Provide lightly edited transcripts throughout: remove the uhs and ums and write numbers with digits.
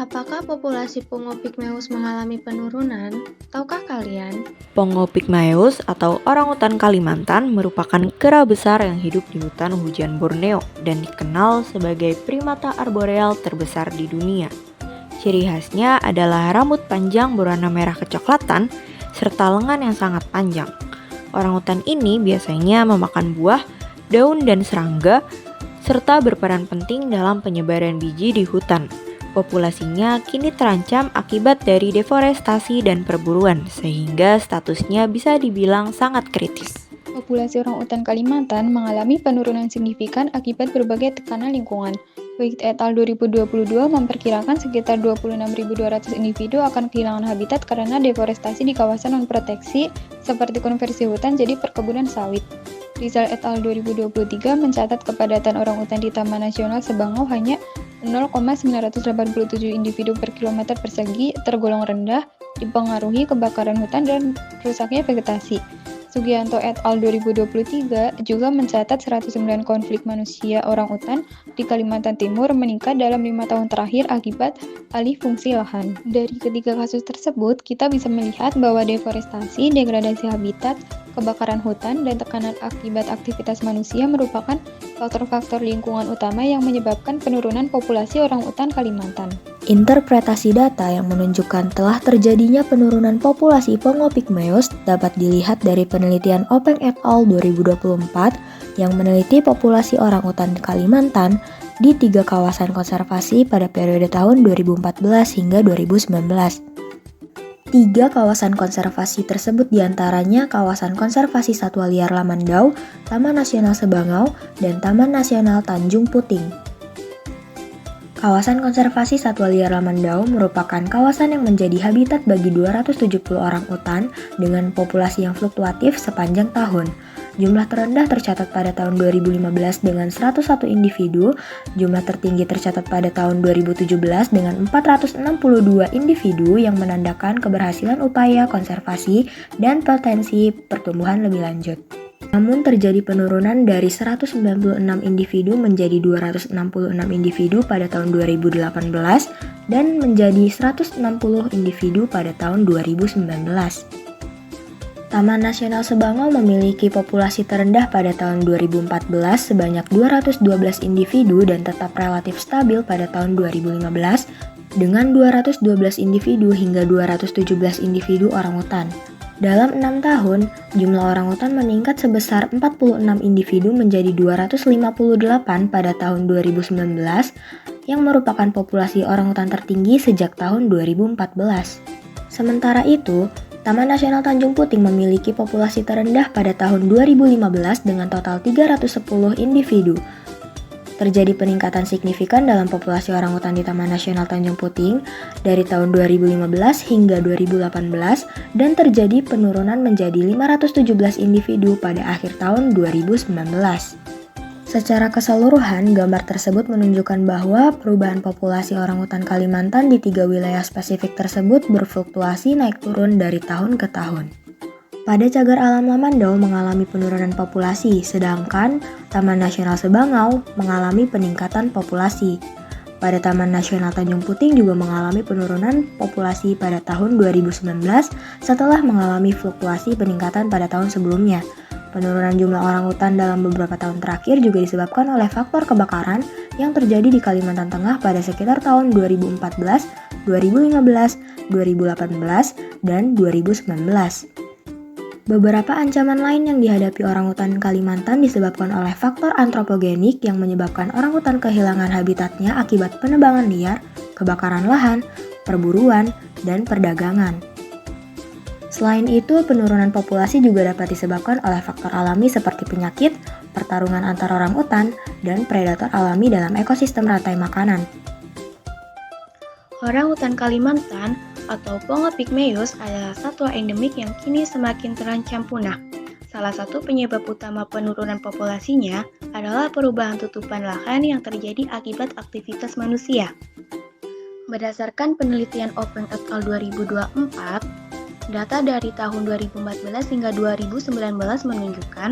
Apakah populasi Pongo pygmaeus mengalami penurunan? Tahukah kalian? Pongo pygmaeus atau orangutan Kalimantan merupakan kera besar yang hidup di hutan hujan Borneo dan dikenal sebagai primata arboreal terbesar di dunia. Ciri khasnya adalah rambut panjang berwarna merah kecoklatan serta lengan yang sangat panjang. Orangutan ini biasanya memakan buah, daun, dan serangga serta berperan penting dalam penyebaran biji di hutan. Populasinya kini terancam akibat dari deforestasi dan perburuan, sehingga statusnya bisa dibilang sangat kritis. Populasi orangutan Kalimantan mengalami penurunan signifikan akibat berbagai tekanan lingkungan. Wait et al. 2022 memperkirakan sekitar 26.200 individu akan kehilangan habitat karena deforestasi di kawasan non-proteksi seperti konversi hutan jadi perkebunan sawit. Rizal et al. 2023 mencatat kepadatan orangutan di Taman Nasional Sebangau hanya 0,987 individu per kilometer persegi, tergolong rendah, dipengaruhi kebakaran hutan dan rusaknya vegetasi. Sugianto et al. 2023 juga mencatat 109 konflik manusia orangutan di Kalimantan Timur meningkat dalam 5 tahun terakhir akibat alih fungsi lahan. Dari ketiga kasus tersebut, kita bisa melihat bahwa deforestasi, degradasi habitat, kebakaran hutan, dan tekanan akibat aktivitas manusia merupakan faktor-faktor lingkungan utama yang menyebabkan penurunan populasi orangutan Kalimantan. Interpretasi data yang menunjukkan telah terjadinya penurunan populasi Pongo pygmaeus dapat dilihat dari penelitian Openg et al. 2024 yang meneliti populasi orangutan Kalimantan di 3 kawasan konservasi pada periode tahun 2014 hingga 2019. 3 kawasan konservasi tersebut diantaranya kawasan konservasi satwa liar Lamandau, Taman Nasional Sebangau, dan Taman Nasional Tanjung Puting. Kawasan konservasi satwa liar Lamandau merupakan kawasan yang menjadi habitat bagi 270 orangutan dengan populasi yang fluktuatif sepanjang tahun. Jumlah terendah tercatat pada tahun 2015 dengan 101 individu, jumlah tertinggi tercatat pada tahun 2017 dengan 462 individu yang menandakan keberhasilan upaya konservasi dan potensi pertumbuhan lebih lanjut. Namun terjadi penurunan dari 196 individu menjadi 266 individu pada tahun 2018 dan menjadi 160 individu pada tahun 2019. Taman Nasional Sebangau memiliki populasi terendah pada tahun 2014 sebanyak 212 individu dan tetap relatif stabil pada tahun 2015 dengan 212 individu hingga 217 individu orangutan. Dalam 6 tahun, jumlah orangutan meningkat sebesar 46 individu menjadi 258 pada tahun 2019 yang merupakan populasi orangutan tertinggi sejak tahun 2014. Sementara itu, Taman Nasional Tanjung Puting memiliki populasi terendah pada tahun 2015 dengan total 310 individu. Terjadi peningkatan signifikan dalam populasi orangutan di Taman Nasional Tanjung Puting dari tahun 2015 hingga 2018 dan terjadi penurunan menjadi 517 individu pada akhir tahun 2019. Secara keseluruhan, gambar tersebut menunjukkan bahwa perubahan populasi orangutan Kalimantan di 3 wilayah spesifik tersebut berfluktuasi naik turun dari tahun ke tahun. Pada cagar alam Lamandau mengalami penurunan populasi, sedangkan Taman Nasional Sebangau mengalami peningkatan populasi. Pada Taman Nasional Tanjung Puting juga mengalami penurunan populasi pada tahun 2019 setelah mengalami fluktuasi peningkatan pada tahun sebelumnya. Penurunan jumlah orangutan dalam beberapa tahun terakhir juga disebabkan oleh faktor kebakaran yang terjadi di Kalimantan Tengah pada sekitar tahun 2014, 2015, 2018, dan 2019. Beberapa ancaman lain yang dihadapi orangutan Kalimantan disebabkan oleh faktor antropogenik yang menyebabkan orangutan kehilangan habitatnya akibat penebangan liar, kebakaran lahan, perburuan, dan perdagangan. Selain itu, penurunan populasi juga dapat disebabkan oleh faktor alami seperti penyakit, pertarungan antar orangutan, dan predator alami dalam ekosistem rantai makanan. Orangutan Kalimantan atau Pongo pygmaeus adalah satwa endemik yang kini semakin terancam punah. Salah satu penyebab utama penurunan populasinya adalah perubahan tutupan lahan yang terjadi akibat aktivitas manusia. Berdasarkan penelitian Openg et al. 2024, data dari tahun 2014 hingga 2019 menunjukkan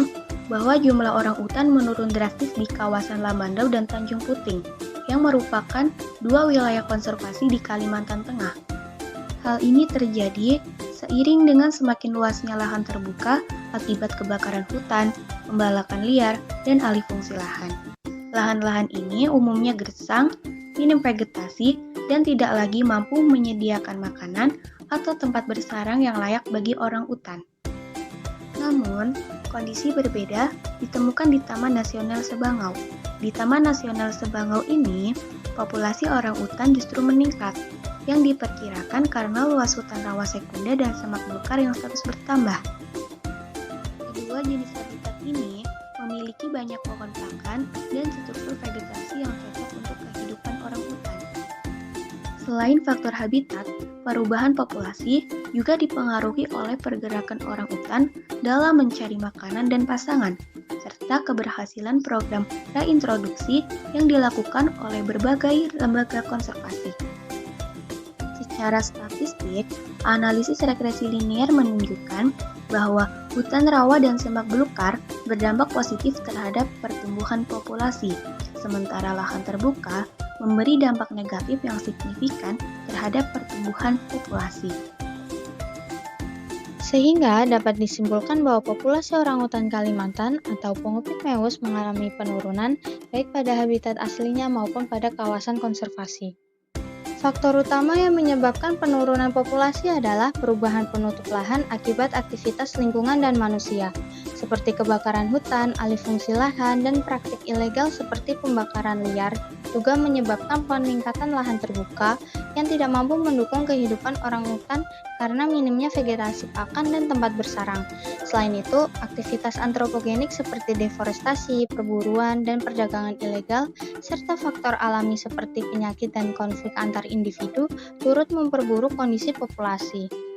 bahwa jumlah orang utan menurun drastis di kawasan Lamandau dan Tanjung Puting, yang merupakan dua wilayah konservasi di Kalimantan Tengah. Hal ini terjadi seiring dengan semakin luasnya lahan terbuka akibat kebakaran hutan, pembalakan liar, dan alih fungsi lahan. Lahan-lahan ini umumnya gersang, minim vegetasi, dan tidak lagi mampu menyediakan makanan atau tempat bersarang yang layak bagi orang utan. Namun, kondisi berbeda ditemukan di Taman Nasional Sebangau. Di Taman Nasional Sebangau ini, populasi orang utan justru meningkat, yang diperkirakan karena luas hutan rawa sekunda dan semak belukar yang terus bertambah. Kedua jenis habitat ini memiliki banyak pohon pakan dan struktur vegetasi yang cocok untuk kehidupan orang utan. Selain faktor habitat, perubahan populasi juga dipengaruhi oleh pergerakan orang utan dalam mencari makanan dan pasangan, serta keberhasilan program reintroduksi yang dilakukan oleh berbagai lembaga konservasi. Secara statistik, analisis regresi linier menunjukkan bahwa hutan rawa dan semak belukar berdampak positif terhadap pertumbuhan populasi, sementara lahan terbuka memberi dampak negatif yang signifikan terhadap pertumbuhan populasi. Sehingga dapat disimpulkan bahwa populasi orangutan Kalimantan atau Pongo pygmaeus mengalami penurunan baik pada habitat aslinya maupun pada kawasan konservasi. Faktor utama yang menyebabkan penurunan populasi adalah perubahan penutup lahan akibat aktivitas lingkungan dan manusia, seperti kebakaran hutan, alih fungsi lahan, dan praktik ilegal seperti pembakaran liar, juga menyebabkan peningkatan lahan terbuka yang tidak mampu mendukung kehidupan orangutan karena minimnya vegetasi pakan dan tempat bersarang. Selain itu, aktivitas antropogenik seperti deforestasi, perburuan, dan perdagangan ilegal, serta faktor alami seperti penyakit dan konflik antar individu turut memperburuk kondisi populasi.